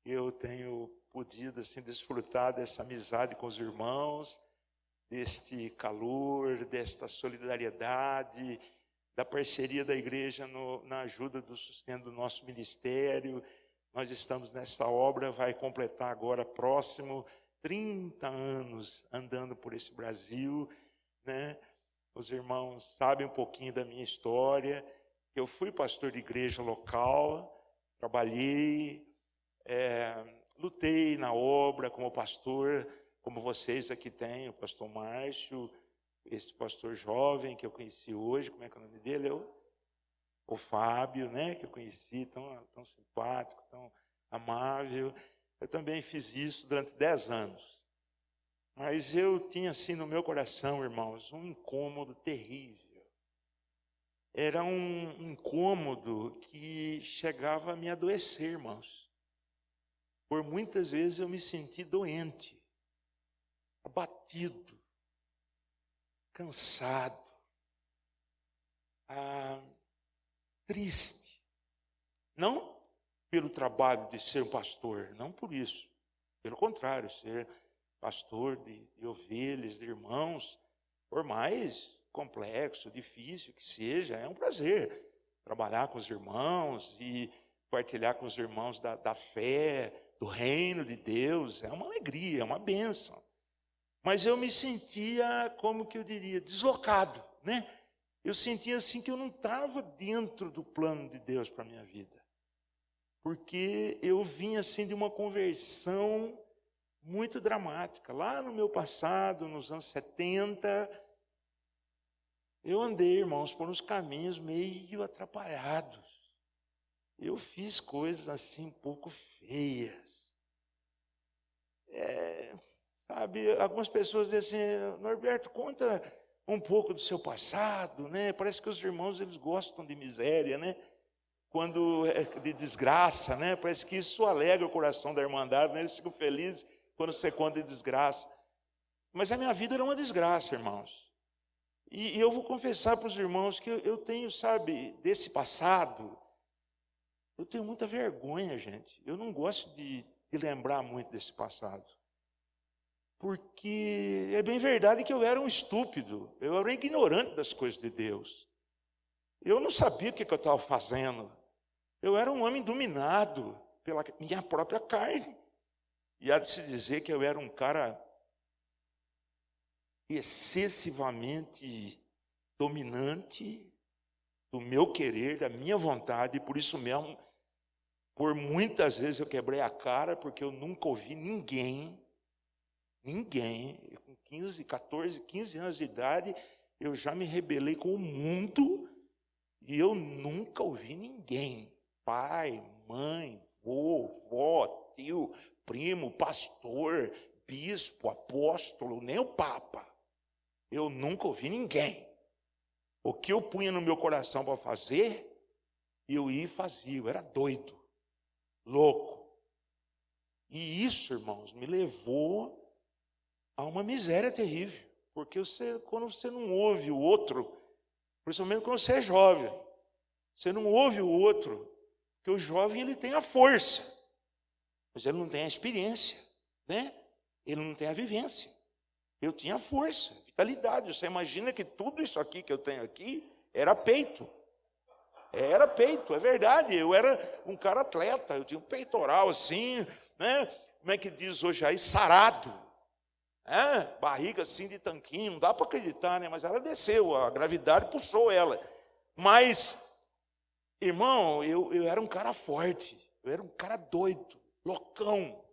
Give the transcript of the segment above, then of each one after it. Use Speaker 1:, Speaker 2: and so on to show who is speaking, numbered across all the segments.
Speaker 1: eu tenho podido assim desfrutar dessa amizade com os irmãos, deste calor, desta solidariedade, da parceria da igreja na ajuda do sustento do nosso ministério. Nós estamos nessa obra, vai completar agora próximo 30 anos andando por esse Brasil, né? Os irmãos sabem um pouquinho da minha história. Eu fui pastor de igreja local, trabalhei, lutei na obra como pastor, como vocês aqui têm, o pastor Márcio, esse pastor jovem que eu conheci hoje, como é que é o nome dele? O Fábio, né, que eu conheci, tão simpático, tão amável. Eu também fiz isso durante 10 anos. Mas eu tinha assim no meu coração, irmãos, um incômodo terrível. Era um incômodo que chegava a me adoecer, irmãos. Por muitas vezes eu me senti doente, abatido, cansado, triste. Não pelo trabalho de ser um pastor, não por isso. Pelo contrário, ser pastor de ovelhas, de irmãos, por mais complexo, difícil que seja, é um prazer trabalhar com os irmãos e partilhar com os irmãos da fé, do reino de Deus. É uma alegria, é uma bênção. Mas eu me sentia, como que eu diria, deslocado, né? Eu sentia assim que eu não estava dentro do plano de Deus para a minha vida. Porque eu vinha assim de uma conversão muito dramática. Lá no meu passado, nos anos 70, eu andei, irmãos, por uns caminhos meio atrapalhados. Eu fiz coisas assim um pouco feias. Sabe, algumas pessoas dizem assim, Norberto, conta um pouco do seu passado, né? Parece que os irmãos, eles gostam de miséria, né? Quando é de desgraça, né? Parece que isso alegra o coração da irmandade, né? Eles ficam felizes quando você conta de desgraça. Mas a minha vida era uma desgraça, irmãos. E eu vou confessar para os irmãos que eu tenho, sabe, desse passado, eu tenho muita vergonha, gente. Eu não gosto de lembrar muito desse passado. Porque é bem verdade que eu era um estúpido, eu era um ignorante das coisas de Deus. Eu não sabia o que eu estava fazendo. Eu era um homem dominado pela minha própria carne. E há de se dizer que eu era um cara excessivamente dominante do meu querer, da minha vontade, e por isso mesmo, por muitas vezes eu quebrei a cara, porque eu nunca ouvi ninguém, com 14, 15 anos de idade, eu já me rebelei com o mundo, e eu nunca ouvi ninguém, pai, mãe, vô, vó, tio, primo, pastor, bispo, apóstolo, nem o papa. Eu nunca ouvi ninguém. O que eu punha no meu coração para fazer, eu ia e fazia. Eu era doido, louco. E isso, irmãos, me levou a uma miséria terrível. Porque quando você não ouve o outro, principalmente quando você é jovem, você não ouve o outro, porque o jovem ele tem a força, mas ele não tem a experiência, né? Ele não tem a vivência. Eu tinha força, vitalidade. Você imagina que tudo isso aqui que eu tenho aqui era peito. Era peito, é verdade. Eu era um cara atleta, eu tinha um peitoral assim, né? Como é que diz hoje aí? Sarado. Barriga assim de tanquinho, não dá para acreditar, né? Mas ela desceu, a gravidade puxou ela. Mas, irmão, eu era um cara forte, eu era um cara doido, loucão.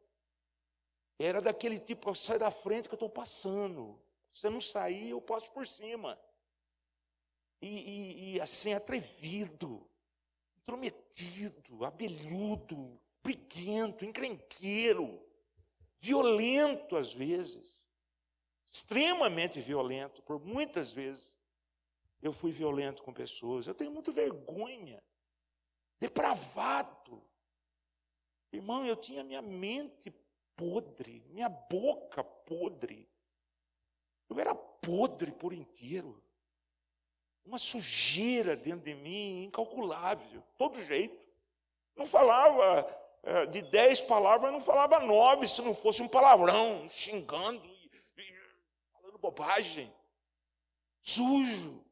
Speaker 1: Era daquele tipo, sai da frente que eu estou passando. Se você não sair, eu passo por cima. E assim, atrevido, intrometido, abelhudo, briguento, encrenqueiro, violento às vezes, extremamente violento, por muitas vezes. Eu fui violento com pessoas, eu tenho muita vergonha, depravado. Irmão, eu tinha minha mente podre, minha boca podre. Eu era podre por inteiro. Uma sujeira dentro de mim, incalculável, todo jeito. Não falava De 10 palavras, eu não falava 9 se não fosse um palavrão, xingando, falando bobagem, sujo.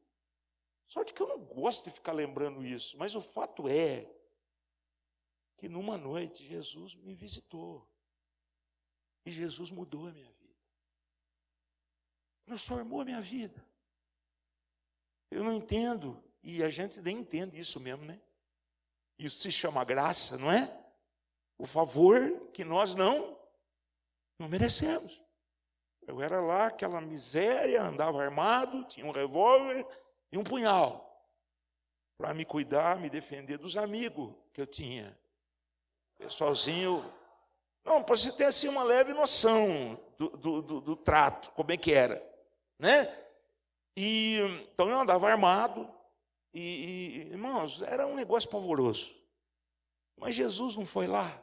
Speaker 1: Só que eu não gosto de ficar lembrando isso, mas o fato é que numa noite Jesus me visitou. E Jesus mudou a minha vida. Transformou a minha vida. Eu não entendo, e a gente nem entende isso mesmo, né? Isso se chama graça, não é? O favor que nós não merecemos. Eu era lá, aquela miséria, andava armado, tinha um revólver e um punhal para me cuidar, me defender dos amigos que eu tinha. Eu sozinho. Não, para você ter assim uma leve noção do trato, como é que era, né? E então eu andava armado e irmãos, era um negócio pavoroso. Mas Jesus não foi lá.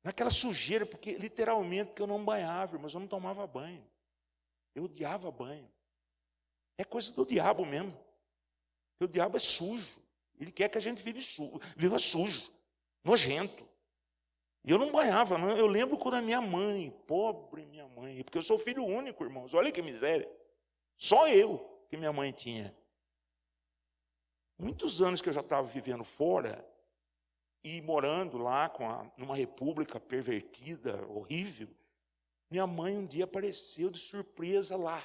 Speaker 1: Naquela sujeira, porque literalmente porque eu não banhava, mas eu não tomava banho. Eu odiava banho. É coisa do diabo mesmo. Porque o diabo é sujo. Ele quer que a gente viva sujo, nojento. E eu não banhava, não. Eu lembro quando a minha mãe, pobre minha mãe, porque eu sou filho único, irmãos. Olha que miséria. Só eu que minha mãe tinha. Muitos anos que eu já estava vivendo fora e morando lá numa república pervertida, horrível, minha mãe um dia apareceu de surpresa lá,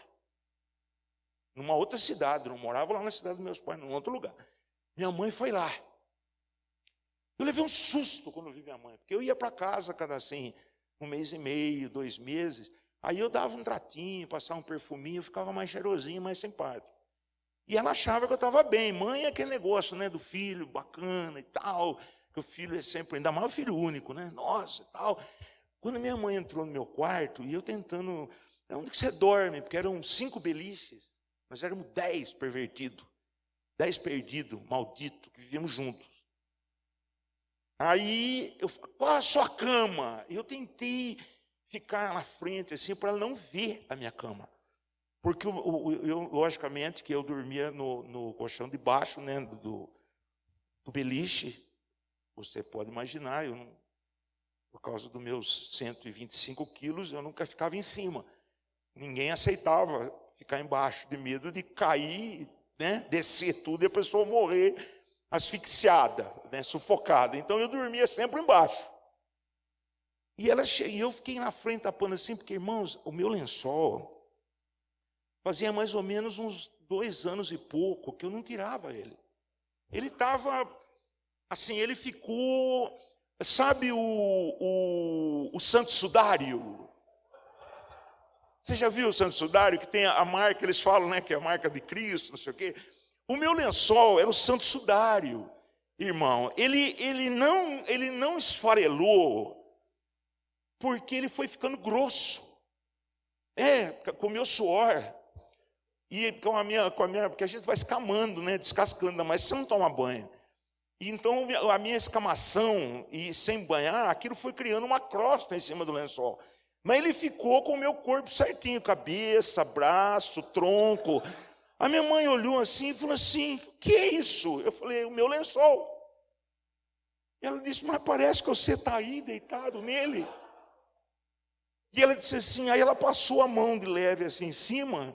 Speaker 1: numa outra cidade, não morava lá na cidade dos meus pais, num outro lugar. Minha mãe foi lá. Eu levei um susto quando eu vi minha mãe, porque eu ia para casa cada assim, 1 mês e meio, 2 meses, aí eu dava um tratinho, passava um perfuminho, eu ficava mais cheirosinho, mais simpático. E ela achava que eu estava bem. Mãe é aquele negócio, né, do filho bacana e tal, que o filho é sempre, ainda mais o filho único, né? Nossa, e tal. Quando minha mãe entrou no meu quarto, e eu tentando, onde que você dorme? Porque eram 5 beliches, nós éramos 10 pervertidos, 10 perdidos, malditos, que vivíamos juntos. Aí, qual a sua cama? Eu tentei ficar na frente, assim, para ela não ver a minha cama. Porque eu, logicamente, que eu dormia no colchão de baixo, né, do beliche. Você pode imaginar, por causa dos meus 125 quilos, eu nunca ficava em cima. Ninguém aceitava ficar embaixo, de medo de cair, né, descer tudo e a pessoa morrer asfixiada, né, sufocada. Então eu dormia sempre embaixo. E eu fiquei na frente tapando assim, porque, irmãos, o meu lençol fazia mais ou menos uns 2 anos e pouco que eu não tirava ele. Ele estava, assim, ele ficou, sabe o Santo Sudário? Você já viu o Santo Sudário, que tem a marca, eles falam, né, que é a marca de Cristo, não sei o quê. O meu lençol era o Santo Sudário, irmão. Ele não esfarelou, porque ele foi ficando grosso. Com o meu suor. E porque a gente vai escamando, né, descascando, ainda mais se você não toma banho. E então a minha escamação, e sem banhar, aquilo foi criando uma crosta em cima do lençol. Mas ele ficou com o meu corpo certinho, cabeça, braço, tronco. A minha mãe olhou assim e falou assim, o que é isso? Eu falei, o meu lençol. E ela disse, mas parece que você está aí deitado nele. E ela disse assim, aí ela passou a mão de leve assim em cima.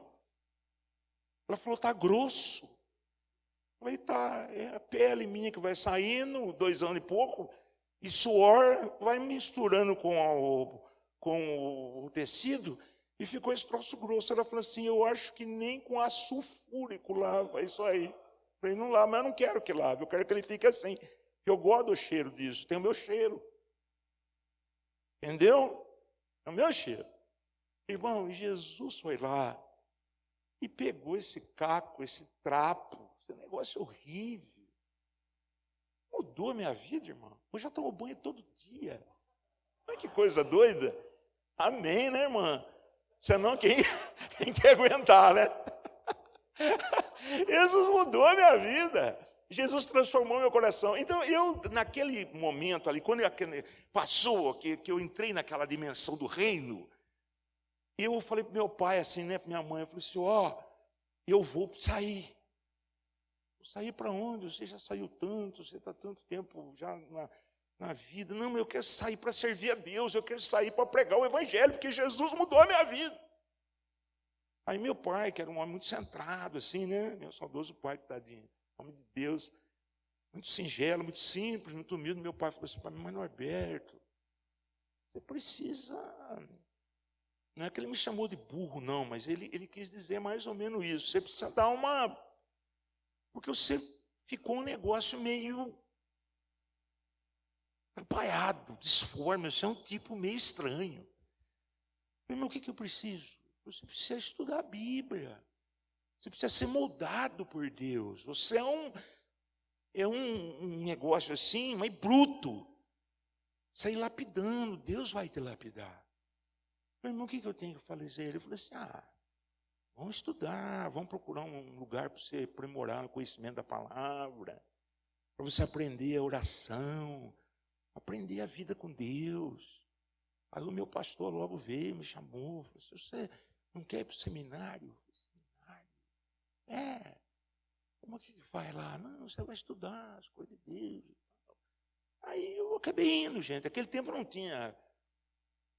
Speaker 1: Ela falou, está grosso. Eu falei, tá, é a pele minha que vai saindo, 2 anos e pouco, e suor vai misturando com o tecido, e ficou esse troço grosso. Ela falou assim, eu acho que nem com ácido sulfúrico lava isso aí. Eu falei, não lava, mas eu não quero que lave, eu quero que ele fique assim. Eu gosto do cheiro disso, tem o meu cheiro. Entendeu? É o meu cheiro. Irmão, Jesus foi lá e pegou esse caco, esse trapo, esse negócio horrível. Mudou a minha vida, irmão. Eu já tomo banho todo dia. Olha que coisa doida. Amém, né, irmã? Senão quem quer aguentar, né? Jesus mudou a minha vida. Jesus transformou meu coração. Então, eu, naquele momento ali, quando passou, que eu entrei naquela dimensão do reino, eu falei para meu pai, assim, né, para minha mãe, eu falei assim, eu vou sair. Vou sair para onde? Você já saiu tanto, você está tanto tempo já na vida. Não, eu quero sair para servir a Deus, eu quero sair para pregar o evangelho, porque Jesus mudou a minha vida. Aí meu pai, que era um homem muito centrado, assim, né? Meu saudoso pai, que tadinho, homem de Deus, muito singelo, muito simples, muito humilde. Meu pai falou assim para mim: mas Norberto, você precisa... Não é que ele me chamou de burro, não, mas ele quis dizer mais ou menos isso. Você precisa dar uma... Porque você ficou um negócio meio atrapalhado, disforme, você é um tipo meio estranho. Eu falei: mas o que eu preciso? Você precisa estudar a Bíblia. Você precisa ser moldado por Deus. Você é um negócio assim, mas bruto. Sair lapidando, Deus vai te lapidar. Eu falei: irmão, o que eu tenho que fazer? Ele falou assim: vamos estudar, vamos procurar um lugar para você aprimorar no conhecimento da palavra, para você aprender a oração, aprender a vida com Deus. Aí o meu pastor logo veio, me chamou, falou assim: você não quer ir para o seminário? Seminário? Como é que vai lá? Não, você vai estudar as coisas de Deus. Aí eu acabei indo, gente. Aquele tempo não tinha.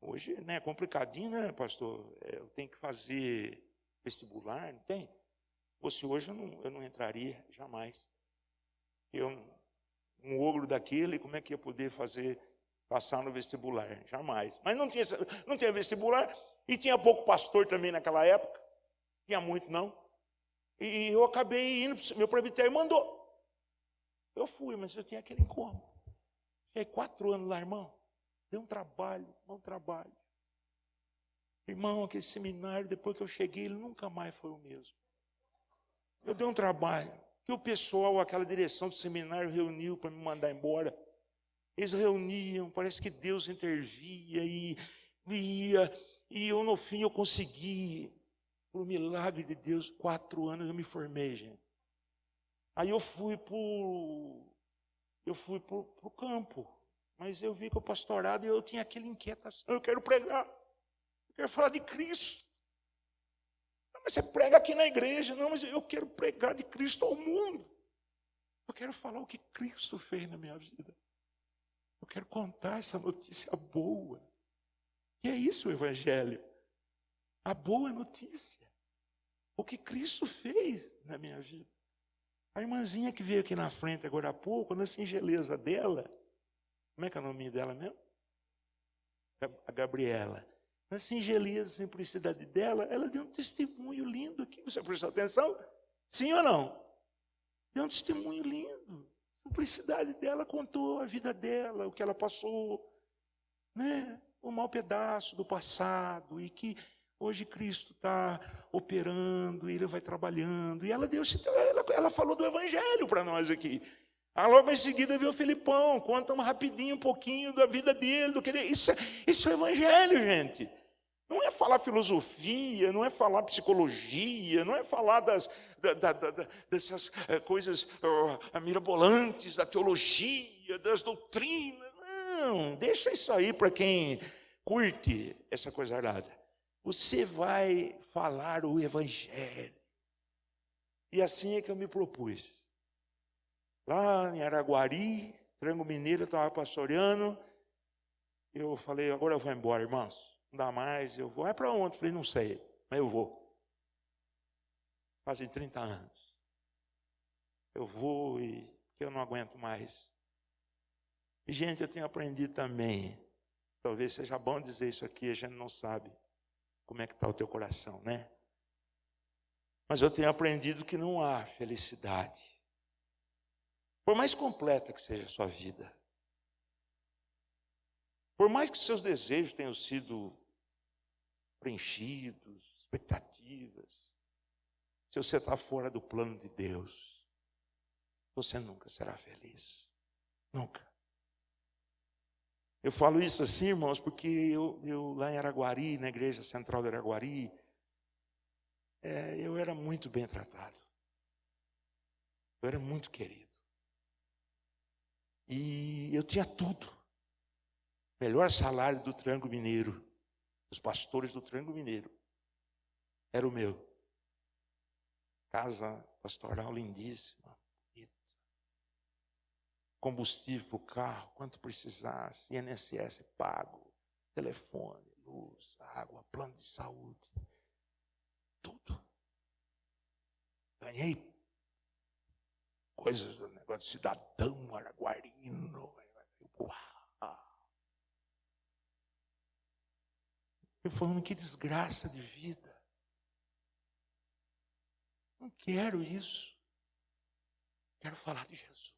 Speaker 1: Hoje, né, é complicadinho, né, pastor? Eu tenho que fazer vestibular, não tem? Se fosse hoje, eu não entraria, jamais. Um ogro daquele, como é que ia poder passar no vestibular? Jamais. Mas não tinha vestibular, e tinha pouco pastor também naquela época. Tinha muito, não. E eu acabei indo, meu presbitério mandou. Eu fui, mas eu tinha aquele incômodo. Fiquei 4 anos lá, irmão. Deu um trabalho. Irmão, aquele seminário, depois que eu cheguei, ele nunca mais foi o mesmo. Eu dei um trabalho. Que o pessoal, aquela direção do seminário reuniu para me mandar embora. Eles reuniam, parece que Deus intervia e eu no fim eu consegui, por milagre de Deus, 4 anos eu me formei, gente. Aí eu fui para o campo, mas eu vi que o pastorado, eu tinha aquela inquietação: eu quero pregar, eu quero falar de Cristo. Não, mas você prega aqui na igreja. Não, mas eu quero pregar de Cristo ao mundo. Eu quero falar o que Cristo fez na minha vida. Eu quero contar essa notícia boa. E é isso o evangelho. A boa notícia. O que Cristo fez na minha vida. A irmãzinha que veio aqui na frente agora há pouco, na singeleza dela, como é que é o nome dela mesmo? A Gabriela. Na singeleza, simplicidade dela, ela deu um testemunho lindo aqui. Você prestou atenção? Sim ou não? Deu um testemunho lindo. A simplicidade dela contou a vida dela, o que ela passou, né? Um mau pedaço do passado, e que hoje Cristo está operando, Ele vai trabalhando. E ela falou do evangelho para nós aqui. Logo em seguida veio o Filipão, conta rapidinho um pouquinho da vida dele, do que ele... Isso é o evangelho, gente. Não é falar filosofia, não é falar psicologia, não é falar dessas coisas mirabolantes, da teologia, das doutrinas. Não, deixa isso aí para quem curte essa coisa arada. Você vai falar o evangelho. E assim é que eu me propus. Lá em Araguari, Trango Mineiro, eu estava pastoreando. Eu falei: agora eu vou embora, irmãos. Não dá mais, eu vou. É para onde? Eu falei: não sei, mas eu vou. Fazem 30 anos. Eu vou e eu não aguento mais. E, gente, eu tenho aprendido também. Talvez seja bom dizer isso aqui, a gente não sabe como é que está o teu coração, né? Mas eu tenho aprendido que não há felicidade, por mais completa que seja a sua vida, por mais que seus desejos tenham sido preenchidos, expectativas, se você está fora do plano de Deus, você nunca será feliz. Nunca. Eu falo isso assim, irmãos, porque eu lá em Araguari, na igreja central de Araguari, eu era muito bem tratado. Eu era muito querido. E eu tinha tudo. Melhor salário do Triângulo Mineiro. Os pastores do Triângulo Mineiro. Era o meu. Casa pastoral lindíssima. combustível para o carro, quanto precisasse, INSS pago, telefone, luz, água, plano de saúde, tudo. Ganhei coisas do negócio de cidadão araguarino. Eu falando, que desgraça de vida. Não quero isso. Quero falar de Jesus.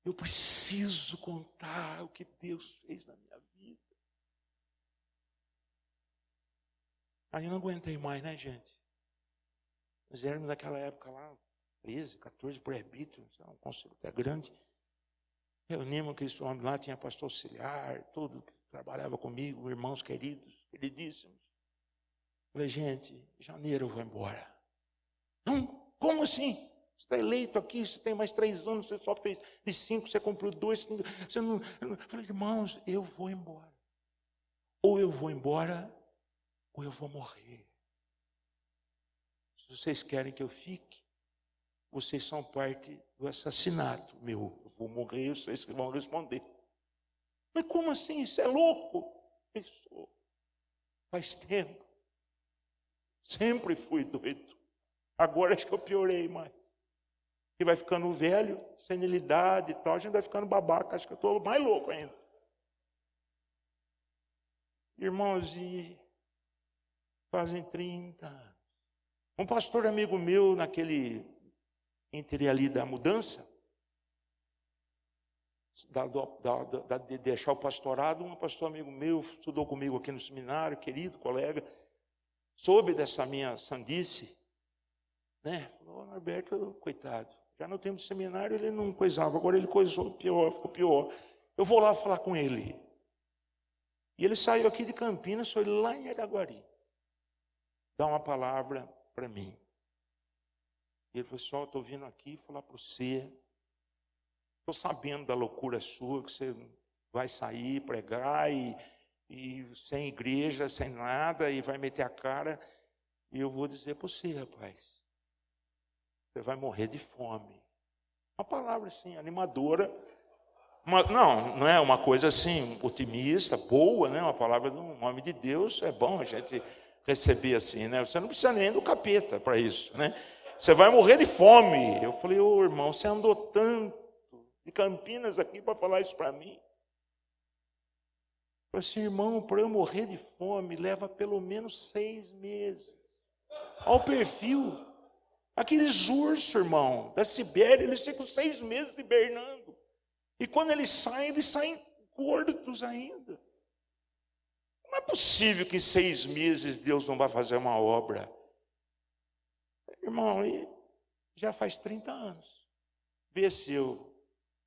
Speaker 1: Eu preciso contar o que Deus fez na minha vida. Aí eu não aguentei mais, né, gente? Nós éramos naquela época lá, 13, 14 presbíteros, um conselho até grande. Reunimos aqueles homens lá, tinha pastor auxiliar, tudo que trabalhava comigo, irmãos queridos, queridíssimos. Falei, gente, em janeiro eu vou embora. Não, como assim? Você está eleito aqui, você tem mais 3 anos, você só fez de 5, você cumpriu 2. Você não... Falei, irmãos, eu vou embora. Ou eu vou embora, ou eu vou morrer. Se vocês querem que eu fique, vocês são parte do assassinato meu. Eu vou morrer, vocês que vão responder. Mas como assim? Isso é louco? Isso faz tempo. Sempre fui doido. Agora acho que eu piorei mais. E vai ficando velho, senilidade e tal, a gente vai ficando babaca, acho que eu estou mais louco ainda. Irmãos, e fazem 30 anos. Um pastor amigo meu, naquele entre ali da mudança, de deixar o pastorado, um pastor amigo meu, estudou comigo aqui no seminário, querido colega, soube dessa minha sandice, né? Falou, Norberto, coitado, já no tempo do seminário ele não coisava, agora ele coisou pior, ficou pior. Eu vou lá falar com ele. E ele saiu aqui de Campinas, foi lá em Araguari, dar uma palavra para mim. E ele falou, pessoal, estou vindo aqui falar para você, estou sabendo da loucura sua, que você vai sair, pregar, e sem igreja, sem nada, e vai meter a cara, e eu vou dizer para você, rapaz, você vai morrer de fome. Uma palavra assim, animadora, não é uma coisa assim, otimista, boa, né? Uma palavra do nome de Deus, é bom a gente receber assim, né? Você não precisa nem do capeta para isso, né? Você vai morrer de fome. Eu falei, ô irmão, você andou tanto de Campinas aqui para falar isso para mim. Eu falei assim, irmão, para eu morrer de fome leva pelo menos 6 meses. Olha o perfil. Aqueles ursos, irmão, da Sibéria, eles ficam 6 meses hibernando. E quando eles saem gordos ainda. Não é possível que em 6 meses Deus não vai fazer uma obra. Irmão, já faz 30 anos. Vê se eu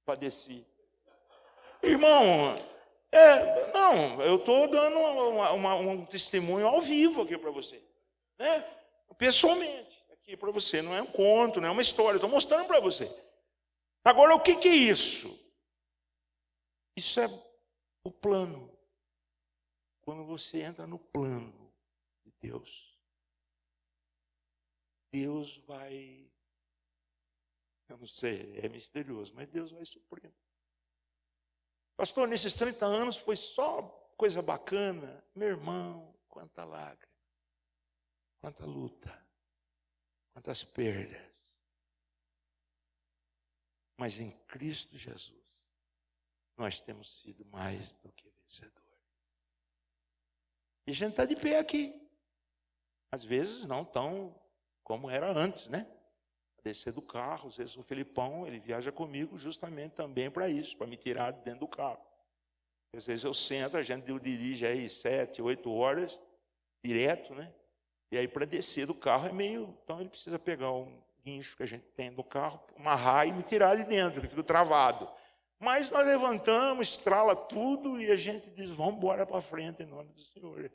Speaker 1: padeci. Irmão, eu estou dando um testemunho ao vivo aqui para você. Né? Pessoalmente, aqui para você. Não é um conto, não é uma história. Estou mostrando para você. Agora, o que é isso? Isso é o plano. Quando você entra no plano de Deus, Deus vai, eu não sei, é misterioso, mas Deus vai suprindo. Pastor, nesses 30 anos foi só coisa bacana. Meu irmão, quanta lágrima, quanta luta, quantas perdas. Mas em Cristo Jesus, nós temos sido mais do que vencedores. E a gente está de pé aqui. Às vezes não tão como era antes, né? Descer do carro, às vezes o Felipão, ele viaja comigo justamente também para isso, para me tirar de dentro do carro. Às vezes eu sento, a gente dirige aí 7, 8 horas, direto, né? E aí para descer do carro é meio... Então ele precisa pegar um guincho que a gente tem no carro, amarrar e me tirar de dentro, que fica travado. Mas nós levantamos, estrala tudo e a gente diz, vamos embora para frente em nome do Senhor.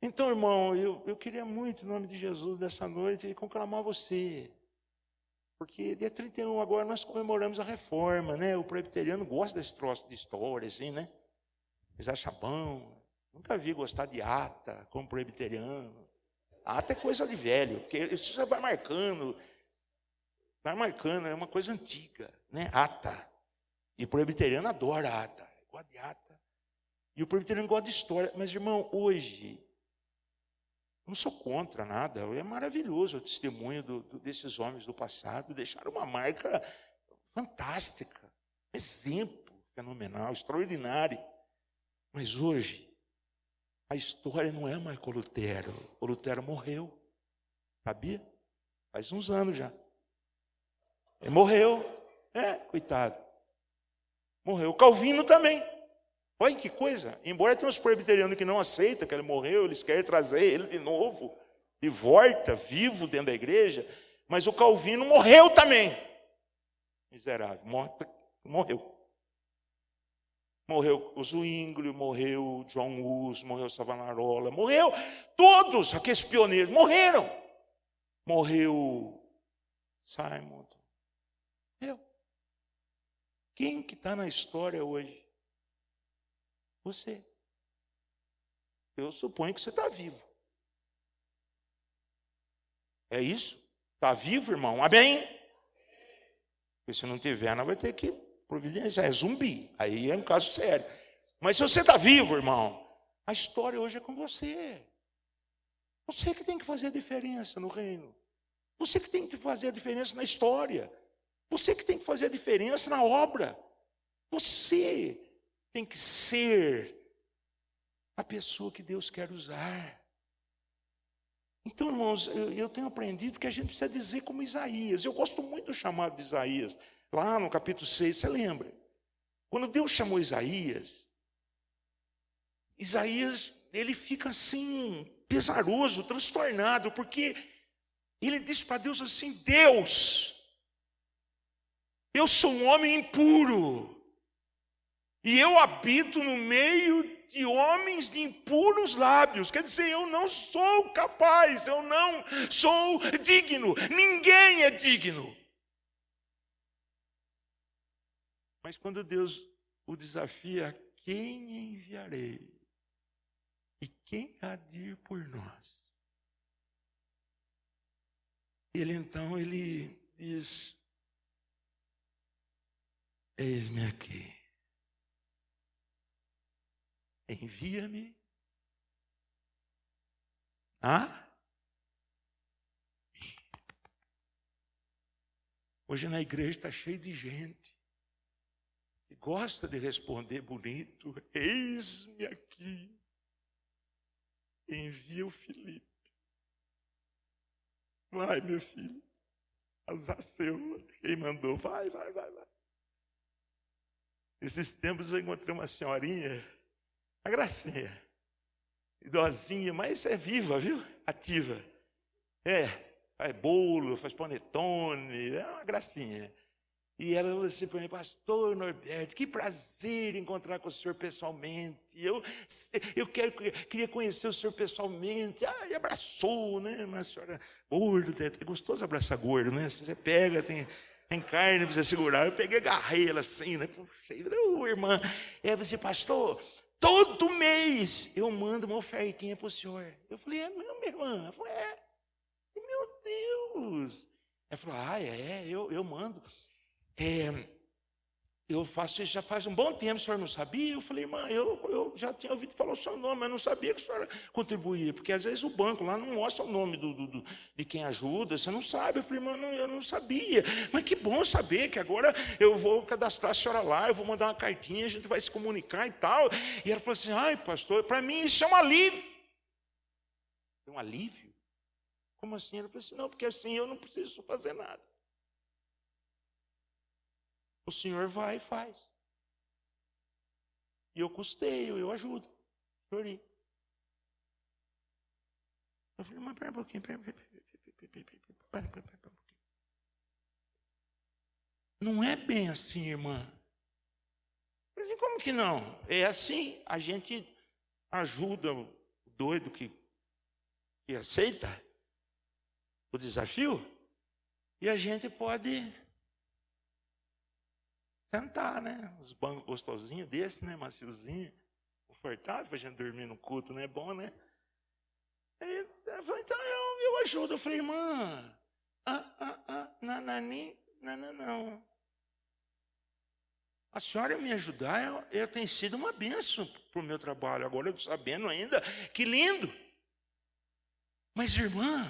Speaker 1: Então, irmão, eu queria muito, em nome de Jesus, nessa noite, conclamar você. Porque dia 31 agora nós comemoramos a reforma, né? O presbiteriano gosta desse troço de história, assim, né? Eles acham bom. Nunca vi gostar de ata como presbiteriano. Ata é coisa de velho, porque isso já vai marcando. Está marcando, é uma coisa antiga, né? Ata. E o presbiteriano adora ata, gosta de ata. E o presbiteriano gosta de história. Mas, irmão, hoje, não sou contra nada. É maravilhoso o testemunho desses homens do passado. Deixaram uma marca fantástica. Exemplo fenomenal, extraordinário. Mas hoje, a história não é mais com o Lutero. O Lutero morreu. Sabia? Faz uns anos já. Ele morreu. Coitado. Morreu. O Calvino também. Olha que coisa. Embora tenha uns presbiterianos que não aceitam que ele morreu, eles querem trazer ele de novo, de volta, vivo dentro da igreja. Mas o Calvino morreu também. Miserável. Morreu. Morreu o Zwingli, morreu o John Hus, morreu o Savonarola, morreu todos aqueles pioneiros, morreram. Morreu Simon. Morreu. Quem que está na história hoje? Você. Eu suponho que você está vivo. É isso? Está vivo, irmão? Amém? Porque se não tiver, não vai ter que providenciar. É zumbi. Aí é um caso sério. Mas se você está vivo, irmão, a história hoje é com você. Você que tem que fazer a diferença no reino. Você que tem que fazer a diferença na história. Você que tem que fazer a diferença na obra. Você tem que ser a pessoa que Deus quer usar. Então, irmãos, eu tenho aprendido que a gente precisa dizer como Isaías. Eu gosto muito do chamado de Isaías. Lá no capítulo 6, você lembra? Quando Deus chamou Isaías, ele fica assim, pesaroso, transtornado, porque ele diz para Deus assim: Deus, eu sou um homem impuro, e eu habito no meio de homens de impuros lábios. Quer dizer, eu não sou capaz, eu não sou digno, ninguém é digno. Mas quando Deus o desafia, quem enviarei? E quem há de ir por nós? Ele diz: eis-me aqui. Envia-me. Hoje na igreja está cheio de gente que gosta de responder bonito. Eis-me aqui. Envia o Felipe. Vai, meu filho. Azar seu. Quem mandou? Vai. Esses tempos eu encontrei uma senhorinha, uma gracinha, idosinha, mas é viva, viu? Ativa. Faz bolo, faz panetone, é uma gracinha. E ela falou assim para mim: pastor Norberto, que prazer encontrar com o senhor pessoalmente. Eu queria conhecer o senhor pessoalmente. E abraçou, né? Uma senhora gorda, é gostoso abraçar gordo, né? Você pega, tem carne para você segurar. Eu peguei, agarrei ela assim, né? Puxa, irmã. Ela falou assim: pastor, todo mês eu mando uma ofertinha para o senhor. Eu falei: é mesmo, minha irmã? Ela falou: é. Meu Deus. Ela falou: eu mando. Eu faço isso já faz um bom tempo, o senhor não sabia? Eu falei: irmã, eu já tinha ouvido falar o seu nome, mas não sabia que a senhora contribuía, porque às vezes o banco lá não mostra o nome de quem ajuda, você não sabe. Eu falei: irmã, eu não sabia, mas que bom saber que agora eu vou cadastrar a senhora lá, eu vou mandar uma cartinha, a gente vai se comunicar e tal. E ela falou assim: ai, pastor, para mim isso é um alívio. Um alívio? Como assim? Ela falou assim: não, porque assim eu não preciso fazer nada. O senhor vai e faz. E eu custeio, eu ajudo. Chorei. Eu falei: mas pera um pouquinho, pera um pouquinho. Não é bem assim, irmã. Eu falei: como que não? É assim, a gente ajuda o doido que aceita o desafio, e a gente pode sentar, né? Os bancos gostosinhos desse, né? Maciozinho, confortável para a gente dormir no culto, né? Bom, né? Aí, ela falou: então eu ajudo. Eu falei: irmã, Não. A senhora me ajudar, eu tenho sido uma bênção para o meu trabalho. Agora eu estou sabendo ainda, que lindo. Mas, irmã,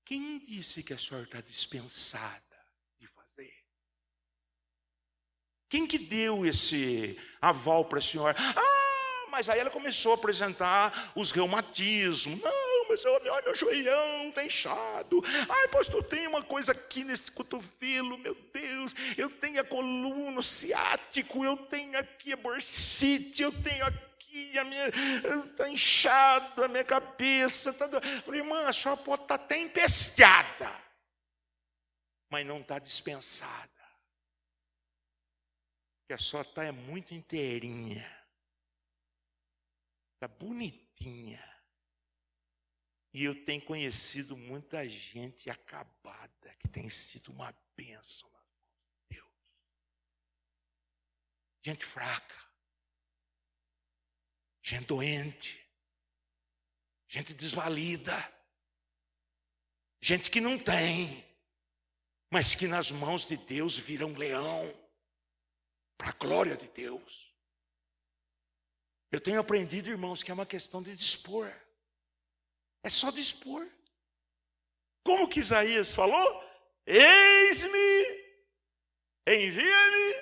Speaker 1: quem disse que a senhora está dispensada de fazer? Quem que deu esse aval para a senhora? Mas aí ela começou a apresentar os reumatismos. Não, mas meu joelhão está inchado. Ai, pastor, tem uma coisa aqui nesse cotovelo, meu Deus. Eu tenho a coluna, o ciático, eu tenho aqui a bursite, eu tenho aqui está inchado a minha cabeça. Falei, irmã, a senhora pode estar até empesteada, mas não está dispensada. Porque a senhora está muito inteirinha. Está bonitinha. E eu tenho conhecido muita gente acabada, que tem sido uma bênção nas mãos de Deus. Gente fraca. Gente doente. Gente desvalida. Gente que não tem, mas que nas mãos de Deus vira um leão. Para a glória de Deus. Eu tenho aprendido, irmãos, que é uma questão de dispor. É só dispor. Como que Isaías falou? Eis-me, envia-me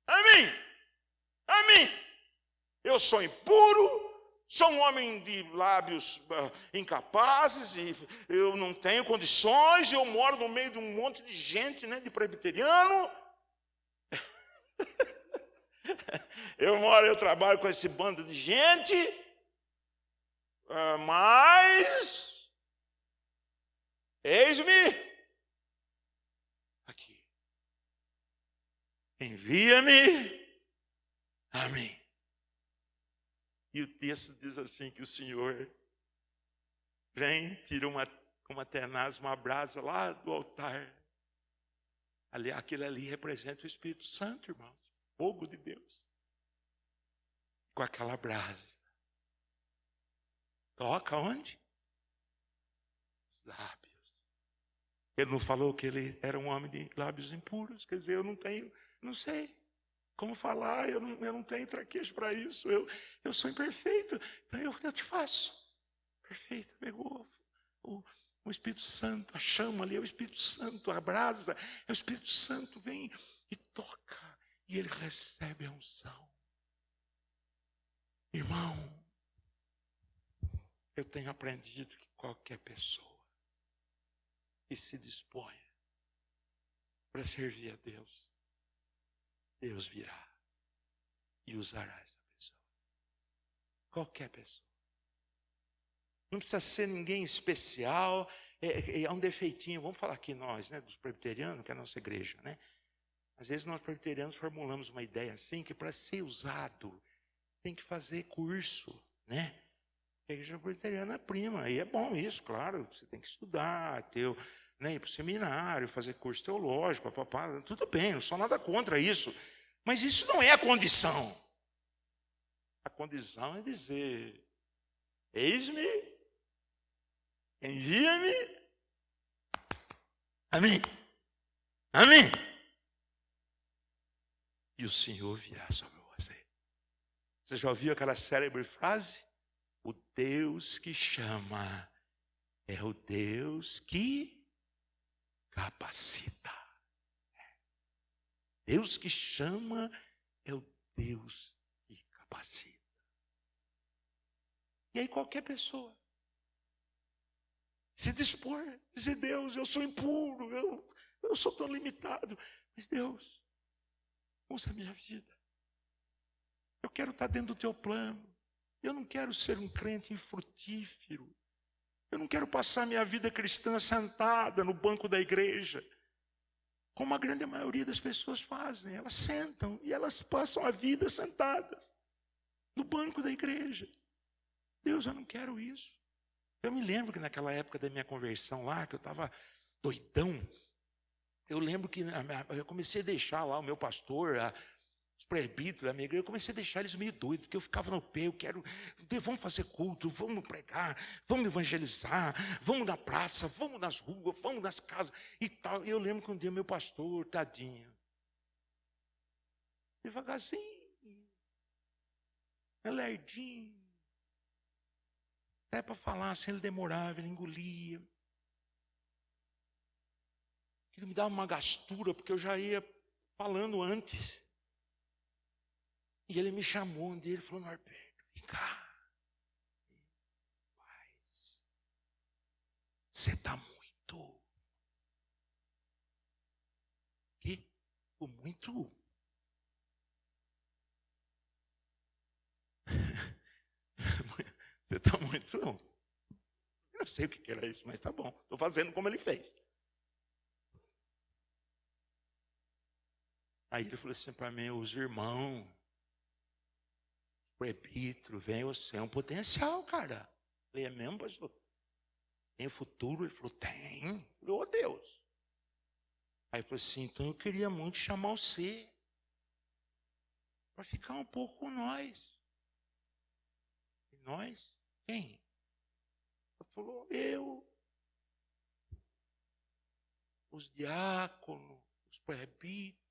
Speaker 1: a mim. Eu sou impuro, sou um homem de lábios incapazes, e eu não tenho condições, eu moro no meio de um monte de gente, né, de presbiteriano. Eu trabalho com esse bando de gente, mas eis-me aqui. Envia-me a mim. E o texto diz assim, que o Senhor vem, tira uma tenaz, uma brasa lá do altar. Aquilo ali representa o Espírito Santo, irmãos. Fogo de Deus. Com aquela brasa. Toca onde? Os lábios. Ele não falou que ele era um homem de lábios impuros? Quer dizer, eu não sei como falar, eu não tenho traquejo para isso. Eu sou imperfeito, então eu te faço. Perfeito. Pegou o Espírito Santo, a chama ali é o Espírito Santo, a brasa é o Espírito Santo, vem e toca. E ele recebe a unção. Irmão, eu tenho aprendido que qualquer pessoa que se disponha para servir a Deus, Deus virá e usará essa pessoa. Qualquer pessoa. Não precisa ser ninguém especial, é um defeitinho. Vamos falar aqui nós, né, dos presbiterianos, que é a nossa igreja, né? Às vezes nós presbiterianos formulamos uma ideia assim, que para ser usado tem que fazer curso, né? A igreja presbiteriana é prima, e é bom isso, claro. Você tem que estudar, ir para o seminário, fazer curso teológico, papapá, tudo bem, não sou nada contra isso. Mas isso não é a condição. A condição é dizer, eis-me, envia-me a mim. E o Senhor virá sobre você. Você já ouviu aquela célebre frase? O Deus que chama é o Deus que capacita. Deus que chama é o Deus que capacita. E aí qualquer pessoa se dispor, dizer, Deus, eu sou impuro, eu sou tão limitado, mas Deus, usa a minha vida. Eu quero estar dentro do teu plano. Eu não quero ser um crente infrutífero. Eu não quero passar minha vida cristã sentada no banco da igreja, como a grande maioria das pessoas fazem. Elas sentam e elas passam a vida sentadas no banco da igreja. Deus, eu não quero isso. Eu me lembro que naquela época da minha conversão lá, que eu estava doidão, eu lembro que eu comecei a deixar lá o meu pastor, os presbíteros da minha igreja, eu comecei a deixar eles meio doidos, porque eu ficava no pé, vamos fazer culto, vamos pregar, vamos evangelizar, vamos na praça, vamos nas ruas, vamos nas casas e tal. E eu lembro que um dia meu pastor, tadinho, devagarzinho, lerdinho, até para falar assim, ele demorava, ele engolia. Ele me dava uma gastura, porque eu já ia falando antes. E ele me chamou um dia, ele falou, Norberto, vem cá. Rapaz, você está muito... Que? Muito... Você está muito... Eu não sei o que era isso, mas tá bom. Estou fazendo como ele fez. Aí ele falou assim para mim, os irmãos, o presbítero, vem, você é um potencial, cara. Eu falei, é mesmo, pastor? Tem futuro? Ele falou, tem. Eu falei, ô Deus. Aí ele falou assim, então eu queria muito chamar você para ficar um pouco com nós. E nós? Quem? Ele falou, eu, os diáconos, os presbíteros.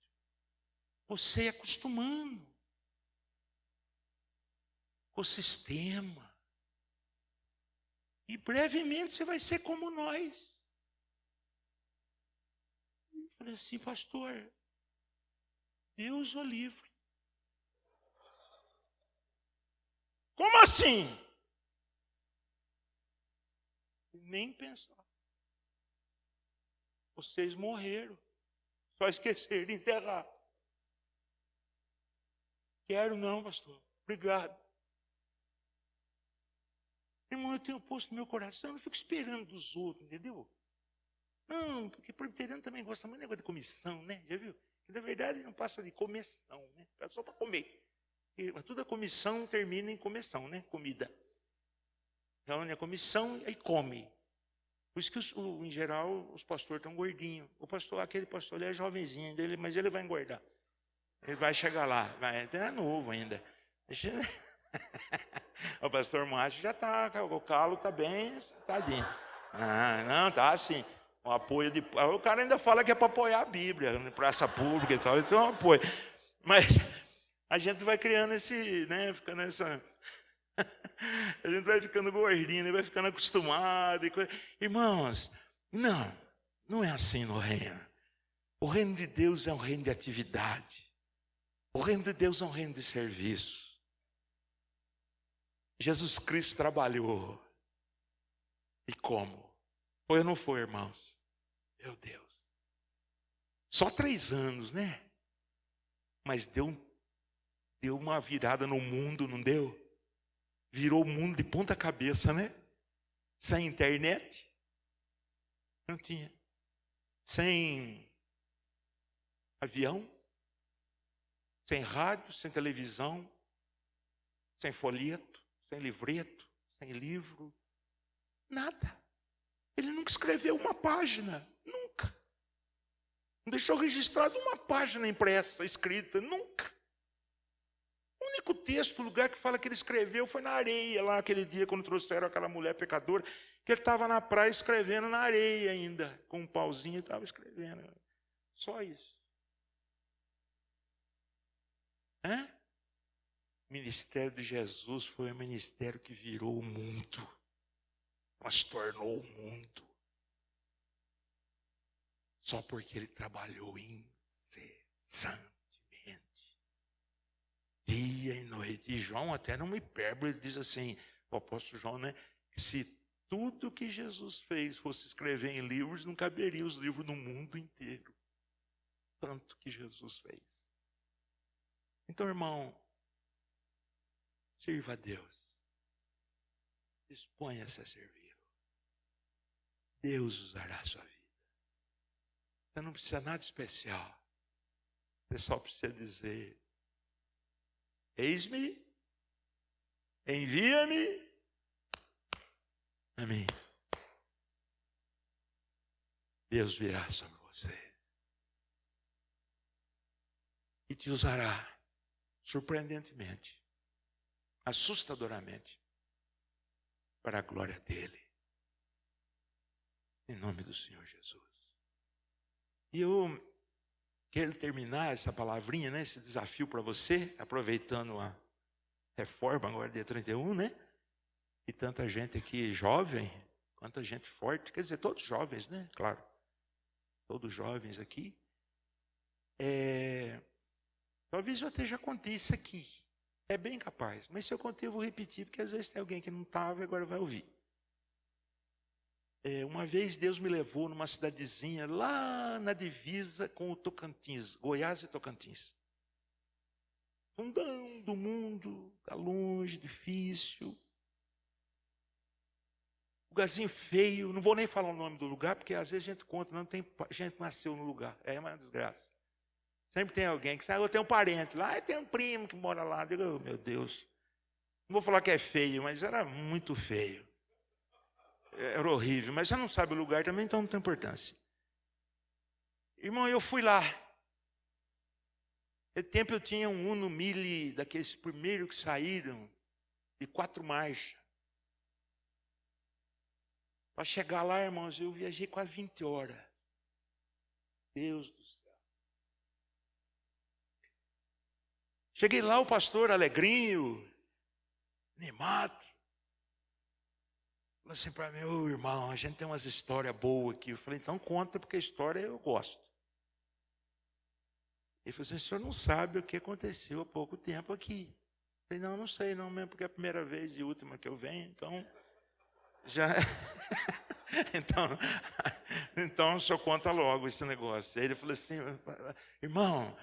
Speaker 1: Você é acostumando com o sistema. E brevemente você vai ser como nós. Eu falei assim, pastor, Deus o livre. Como assim? Nem pensar. Vocês morreram. Só esqueceram de enterrar. Quero não, pastor. Obrigado. Irmão, eu tenho posto no meu coração, eu não fico esperando dos outros, entendeu? Não, porque presbiteriano também gosta muito de negócio de comissão, né? Já viu? Que na verdade não passa de comissão, né? É só para comer. Mas toda comissão termina em comissão, né? Comida. Reúne a comissão e come. Por isso que, em geral, os pastores estão gordinhos. Aquele pastor ali é jovenzinho dele, mas ele vai engordar. Ele vai chegar lá, é novo ainda. O pastor Márcio já está, o calo está bem, tadinho. Não, está assim. O apoio de. O cara ainda fala que é para apoiar a Bíblia, na praça pública e tal, então apoio. Mas a gente vai criando esse, né, ficando essa. A gente vai ficando gordinho, vai ficando acostumado. Irmãos, não é assim no reino. O reino de Deus é um reino de atividade. O reino de Deus é um reino de serviço. Jesus Cristo trabalhou. E como? Foi ou não foi, irmãos? Meu Deus. Só 3 anos, né? Mas deu uma virada no mundo, não deu? Virou o mundo de ponta cabeça, né? Sem internet. Não tinha. Sem avião. Sem rádio, sem televisão, sem folheto, sem livreto, sem livro, nada. Ele nunca escreveu uma página, nunca. Não deixou registrado uma página impressa, escrita, nunca. O único texto, o lugar que fala que ele escreveu foi na areia, lá aquele dia quando trouxeram aquela mulher pecadora, que ele estava na praia escrevendo na areia ainda, com um pauzinho e estava escrevendo. Só isso. O ministério de Jesus foi um ministério que virou o mundo, transtornou o mundo, só porque ele trabalhou incessantemente, dia e noite. E João, até numa hipérbole, ele diz assim, o apóstolo João, né, que se tudo que Jesus fez fosse escrever em livros, não caberia os livros no mundo inteiro, tanto que Jesus fez. Então, irmão, sirva a Deus. Disponha-se a servir. Deus usará a sua vida. Você não precisa nada especial. Você só precisa dizer, eis-me, envia-me a mim. Deus virá sobre você. E te usará. surpreendentemente, assustadoramente, para a glória dele. Em nome do Senhor Jesus. E eu quero terminar essa palavrinha, né, esse desafio para você, aproveitando a reforma agora, dia 31, né? E tanta gente aqui jovem, quanta gente forte, quer dizer, todos jovens, né? Claro, todos jovens aqui. Talvez eu até já contei isso aqui, é bem capaz, mas se eu contei eu vou repetir, porque às vezes tem alguém que não estava e agora vai ouvir. Uma vez Deus me levou numa cidadezinha lá na divisa com o Tocantins, Goiás e Tocantins. Fundão do mundo, tá longe, difícil. Lugarzinho feio, não vou nem falar o nome do lugar, porque às vezes a gente conta, não tem gente nasceu no lugar, é uma desgraça. Sempre tem alguém que eu tenho um parente lá, tem um primo que mora lá. Eu digo, oh, meu Deus, não vou falar que é feio, mas era muito feio. Era horrível, mas você não sabe o lugar também, então não tem importância. Irmão, eu fui lá. Naquele tempo eu tinha um Uno Mille, daqueles primeiros que saíram, de 4 marchas. Para chegar lá, irmãos, eu viajei quase 20 horas. Deus do céu. Cheguei lá, o pastor alegrinho, animado. Falou assim para mim, ô irmão, a gente tem umas histórias boas aqui. Eu falei, então conta, porque a história eu gosto. Ele falou assim, o senhor não sabe o que aconteceu há pouco tempo aqui. Eu falei, não sei não mesmo, porque é a primeira vez e última que eu venho, então já... então o senhor conta logo esse negócio. Aí ele falou assim, irmão,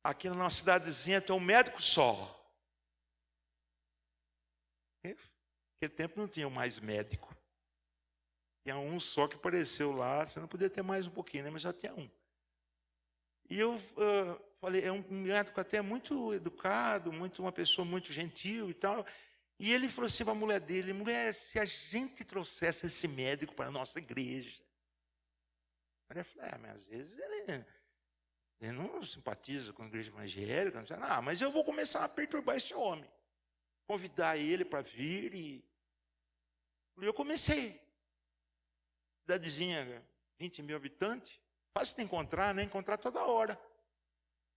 Speaker 1: aqui na nossa cidadezinha tem um médico só. Naquele tempo não tinha mais médico. Tinha um só que apareceu lá, você não podia ter mais um pouquinho, né? Mas já tinha um. E eu falei, é um médico até muito educado, uma pessoa muito gentil e tal. E ele falou assim para a mulher dele, mulher, se a gente trouxesse esse médico para a nossa igreja. A mulher falou, mas às vezes ele não simpatiza com a igreja evangélica. Não sei, mas eu vou começar a perturbar esse homem. Convidar ele para vir e eu comecei. Cidadezinha, 20 mil habitantes. Fácil de encontrar, né? Encontrar toda hora.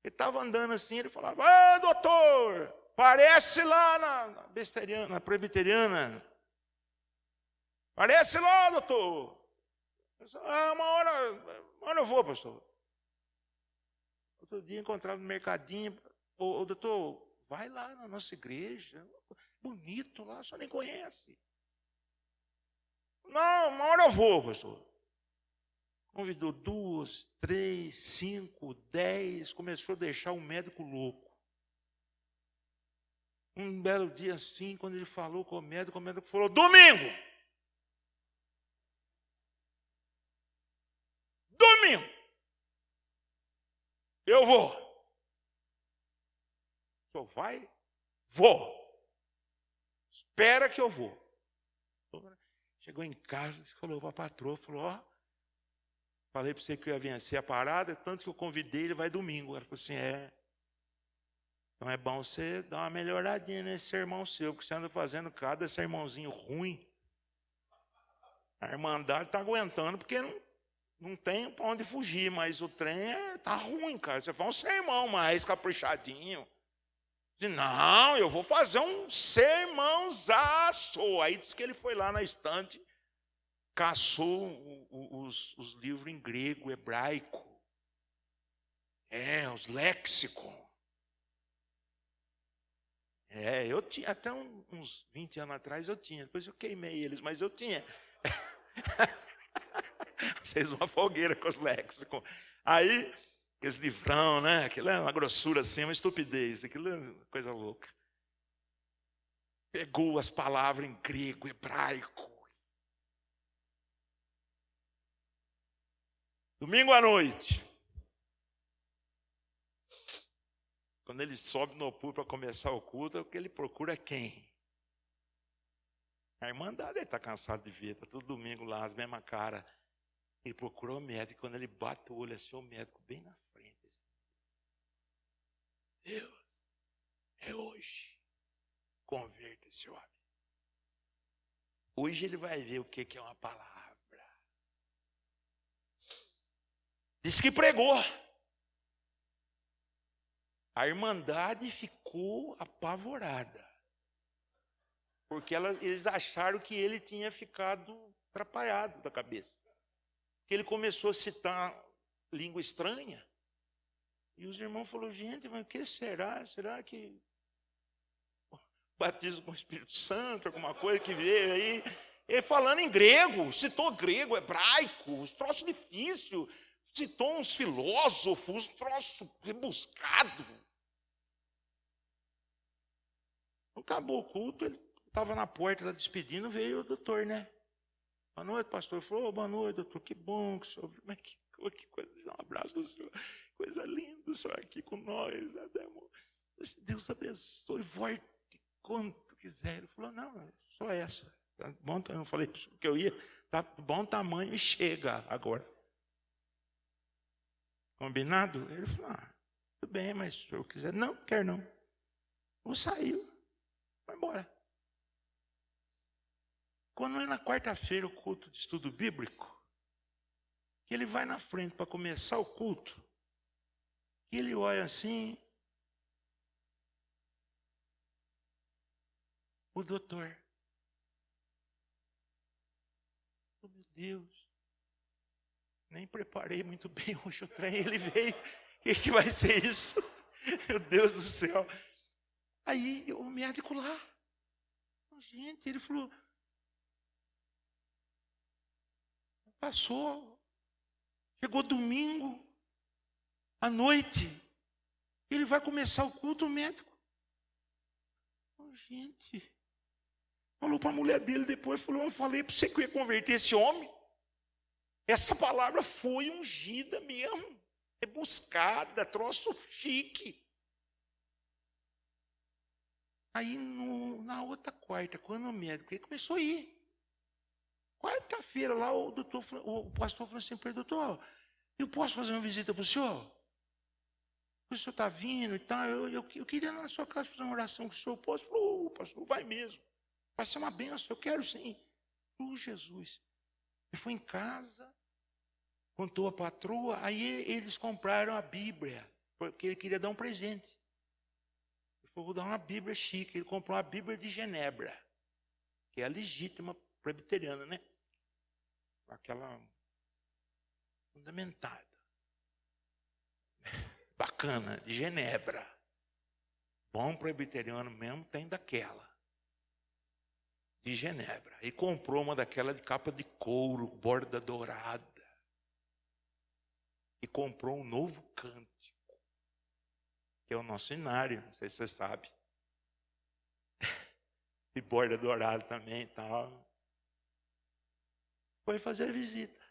Speaker 1: Ele estava andando assim, ele falava, doutor, parece lá na presbiteriana. Parece lá, doutor. Uma hora eu vou, pastor. Outro dia encontrava no mercadinho, doutor, vai lá na nossa igreja, bonito lá, só nem conhece. Não, uma hora eu vou, pastor. Convidou 2, 3, 5, 10, começou a deixar o médico louco. Um belo dia assim, quando ele falou com o médico falou, domingo! Eu vou. O senhor vai? Vou. Espera que eu vou. Chegou em casa, falou para a patroa, falou, falei para você que eu ia vencer a parada, tanto que eu convidei, ele vai domingo. Ela falou assim, então é bom você dar uma melhoradinha nesse sermão seu, porque você anda fazendo cada sermãozinho ruim. A Irmandade está aguentando, porque não tem para onde fugir, mas o trem está ruim, cara. Você faz um sermão mais caprichadinho. Não, eu vou fazer um sermãozaço. Aí disse que ele foi lá na estante, caçou os livros em grego, hebraico. Os léxicos. Eu tinha, até uns 20 anos atrás eu tinha. Depois eu queimei eles, mas eu tinha. Vocês uma fogueira com os léxicos. Aí, aqueles livrão, né? Aquilo é uma grossura assim, uma estupidez. Aquilo é uma coisa louca. Pegou as palavras em grego, hebraico. Domingo à noite. Quando ele sobe no púlpito para começar o culto, o que ele procura quem? A Irmandade, ele está cansado de ver, está todo domingo lá, as mesmas caras. Ele procurou o médico, quando ele bate o olho assim, o médico bem na frente. Assim. Deus. É hoje. Converta esse homem. Hoje ele vai ver o que é uma palavra. Diz que pregou. A irmandade ficou apavorada. Porque eles acharam que ele tinha ficado atrapalhado da cabeça. Que ele começou a citar língua estranha. E os irmãos falaram, gente, mas o que será? Será que batismo com o Espírito Santo, alguma coisa que veio aí? Ele falando em grego, citou grego, hebraico, uns troços difíceis, citou uns filósofos, uns troços rebuscados. Acabou o culto, ele estava na porta, lá despedindo, veio o doutor, né? Boa noite, pastor. Ele falou, boa noite, doutor, que bom que o senhor... Mas que coisa, um abraço do senhor, coisa linda o senhor aqui com nós. Deus abençoe, volte quanto quiser. Ele falou, não, só essa. Tá bom, eu falei que eu ia, tá bom tamanho e chega agora. Combinado? Ele falou, tudo bem, mas se o senhor quiser, não, quer não. Eu saiu, vai embora. Quando é na quarta-feira o culto de estudo bíblico, que ele vai na frente para começar o culto, e ele olha assim, o doutor. Oh, meu Deus, nem preparei muito bem hoje o trem, ele veio, o que vai ser isso? Meu Deus do céu. Aí o médico lá, gente, ele falou, passou, chegou domingo, à noite, ele vai começar o culto, o médico. Gente, falou para a mulher dele depois, falou, eu falei para você que eu ia converter esse homem. Essa palavra foi ungida mesmo, é buscada, troço chique. Aí na outra quarta, quando o médico ele começou a ir, quarta-feira lá o pastor falou assim para ele, doutor, eu posso fazer uma visita para o senhor? O senhor está vindo e tal, eu queria ir na sua casa fazer uma oração com o senhor. Posso? Falou, pastor, vai mesmo. Vai ser uma benção, eu quero sim. Jesus. Ele foi em casa, contou a patroa, aí eles compraram a Bíblia, porque ele queria dar um presente. Ele falou, vou dar uma Bíblia chique. Ele comprou uma Bíblia de Genebra, que é a legítima presbiteriana, né? Aquela fundamentada. Bacana, de Genebra. Bom presbiteriano mesmo tem daquela. De Genebra. E comprou uma daquela de capa de couro, borda dourada. E comprou um novo cântico, que é o nosso inário, não sei se você sabe. E borda dourada também e tal. Foi fazer a visita.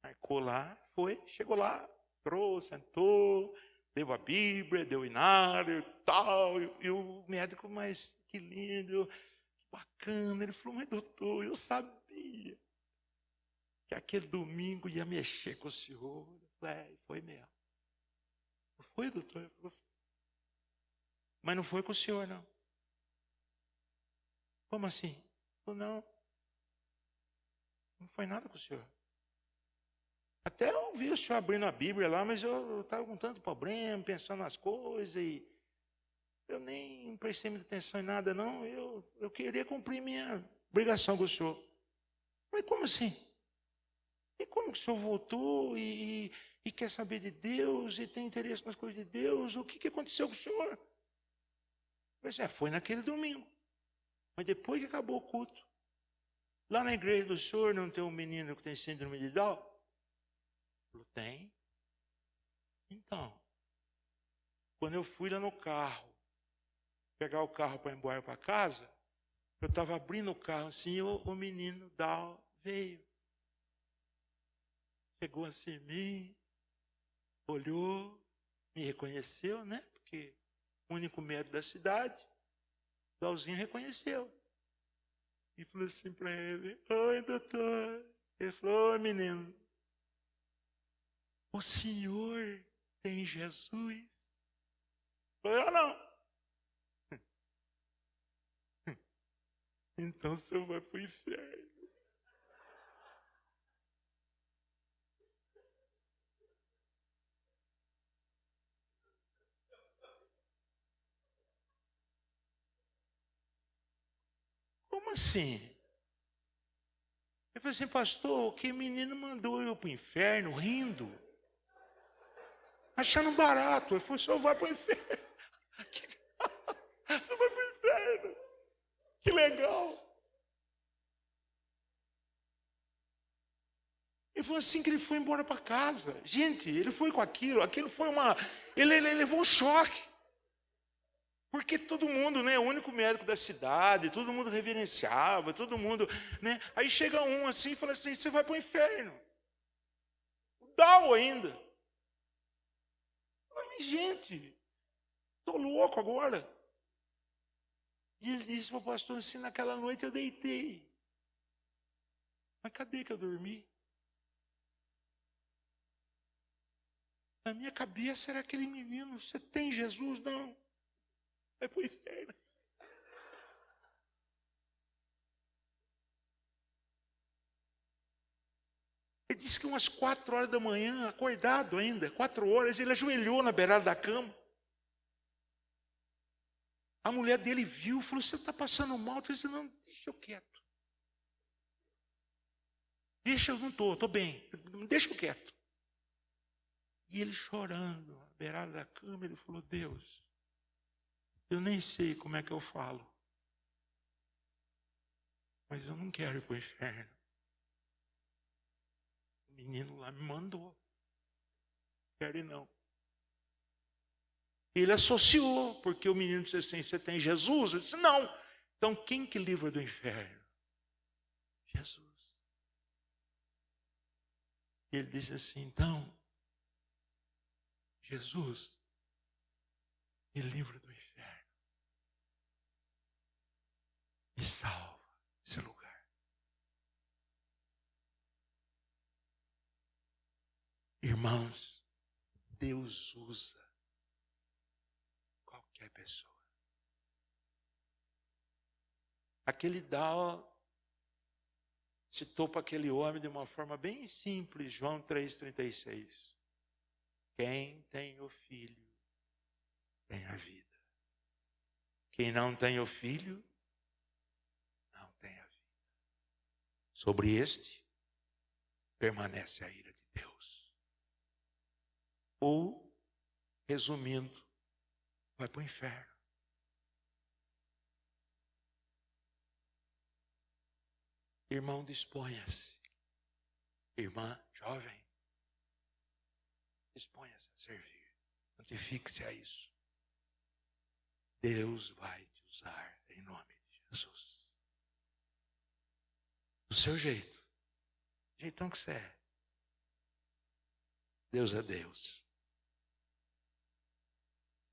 Speaker 1: Marcou lá, foi, chegou lá, trouxe, sentou, deu a Bíblia, deu o inário e tal. E o médico, mas que lindo, que bacana. Ele falou, mas doutor, eu sabia que aquele domingo ia mexer com o senhor. Eu falei, foi mesmo. Não foi, doutor? Mas não foi com o senhor, não. Como assim? Ele falou, não foi nada com o senhor. Até eu vi o senhor abrindo a Bíblia lá, mas eu estava com tanto problema, pensando nas coisas, e eu nem prestei muita atenção em nada, não. Eu queria cumprir minha obrigação com o senhor. Mas como assim? E como que o senhor voltou e quer saber de Deus, e tem interesse nas coisas de Deus? O que aconteceu com o senhor? Eu falei, foi naquele domingo. Mas depois que acabou o culto, lá na igreja do senhor não tem um menino que tem síndrome de Down? Falou, tem. Então, quando eu fui lá no carro, pegar o carro para ir embora para casa, eu estava abrindo o carro assim, e o menino Down veio. Chegou assim em mim, olhou, me reconheceu, né? Porque o único médico da cidade, Dalzinho reconheceu. E falou assim para ele, oi doutor. Ele falou, oi menino. O senhor tem Jesus? Eu falei, não. Então o senhor vai para o inferno. Como assim? Eu falei assim, pastor, que menino mandou eu para o inferno rindo? Achando barato. Ele falou, o senhor vai para o inferno. Você vai para o inferno. Que legal. E foi assim que ele foi embora para casa. Gente, ele foi com aquilo foi uma... Ele levou um choque. Porque todo mundo, né, o único médico da cidade, todo mundo reverenciava, todo mundo, né? Aí chega um assim e fala assim, você vai para o inferno. Dá ainda. Mas, gente, estou louco agora. E ele disse para o pastor assim, naquela noite eu deitei. Mas cadê que eu dormi? Na minha cabeça era aquele menino, você tem Jesus? Não. Vai para o inferno. Ele disse que umas 4 horas da manhã, acordado ainda, 4 horas, ele ajoelhou na beirada da cama. A mulher dele viu, falou, você está passando mal? Ele disse, não, deixa eu quieto. Deixa, eu não estou bem, deixa eu quieto. E ele chorando, na beirada da cama, ele falou, Deus, eu nem sei como é que eu falo, mas eu não quero ir para o inferno. O menino lá me mandou. Não quero ir não. Ele associou, porque o menino disse assim, você tem Jesus? Ele disse, não. Então quem que livra do inferno? Jesus. E ele disse assim, então, Jesus me livra do inferno. Me salva desse lugar. Irmãos, Deus usa qualquer pessoa. Aquele Dal citou para aquele homem de uma forma bem simples, João 3,36. Quem tem o Filho, tem a vida. Quem não tem o Filho, não tem a vida. Sobre este, permanece a ira de Deus. Ou, resumindo, vai para o inferno. Irmão, disponha-se. Irmã, jovem, disponha-se a servir. Santifique-se a isso. Deus vai te usar em nome de Jesus. Do seu jeito. Do jeitão que você é. Deus é Deus.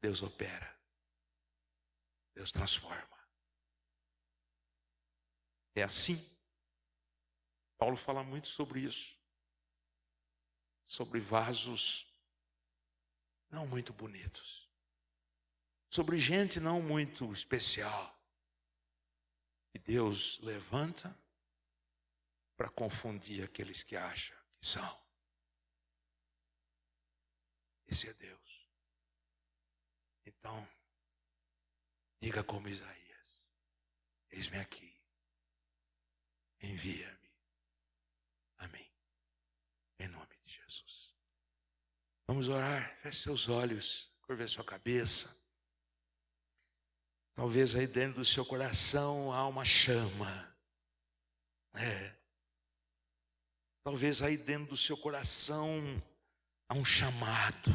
Speaker 1: Deus opera. Deus transforma. É assim. Paulo fala muito sobre isso. Sobre vasos não muito bonitos. Sobre gente não muito especial. E Deus levanta para confundir aqueles que acham que são. Esse é Deus. Então, diga como Isaías, eis-me aqui, envia-me a mim, em nome de Jesus. Vamos orar, feche seus olhos, curva a sua cabeça. Talvez aí dentro do seu coração há uma chama. Talvez aí dentro do seu coração há um chamado.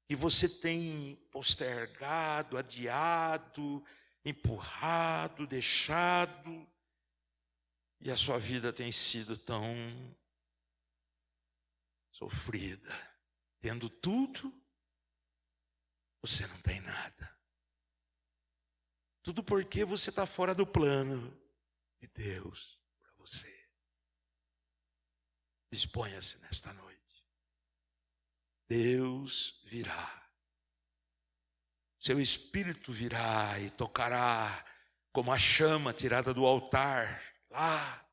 Speaker 1: Que você tem postergado, adiado, empurrado, deixado. E a sua vida tem sido tão sofrida. Tendo tudo, você não tem nada. Tudo porque você está fora do plano de Deus para você. Disponha-se nesta noite. Deus virá. Seu Espírito virá e tocará como a chama tirada do altar, lá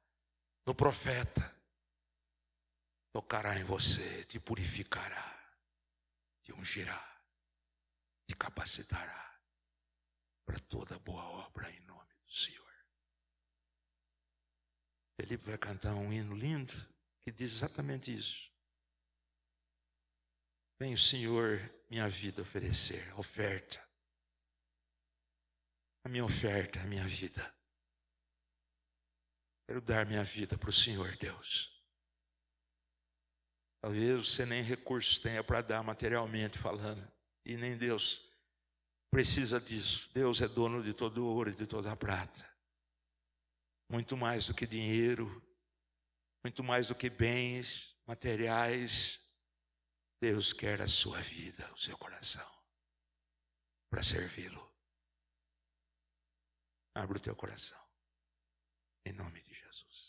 Speaker 1: no profeta, tocará em você, te purificará, te ungirá, te capacitará para toda boa obra em nome do Senhor. Felipe vai cantar um hino lindo que diz exatamente isso. Vem o Senhor minha vida oferecer, oferta. A minha oferta, a minha vida. Quero dar minha vida para o Senhor Deus. Talvez você nem recursos tenha para dar materialmente falando. E nem Deus precisa disso. Deus é dono de todo o ouro e de toda a prata. Muito mais do que dinheiro. Muito mais do que bens materiais. Deus quer a sua vida, o seu coração. Para servi-lo. Abra o teu coração. Em nome de Jesus.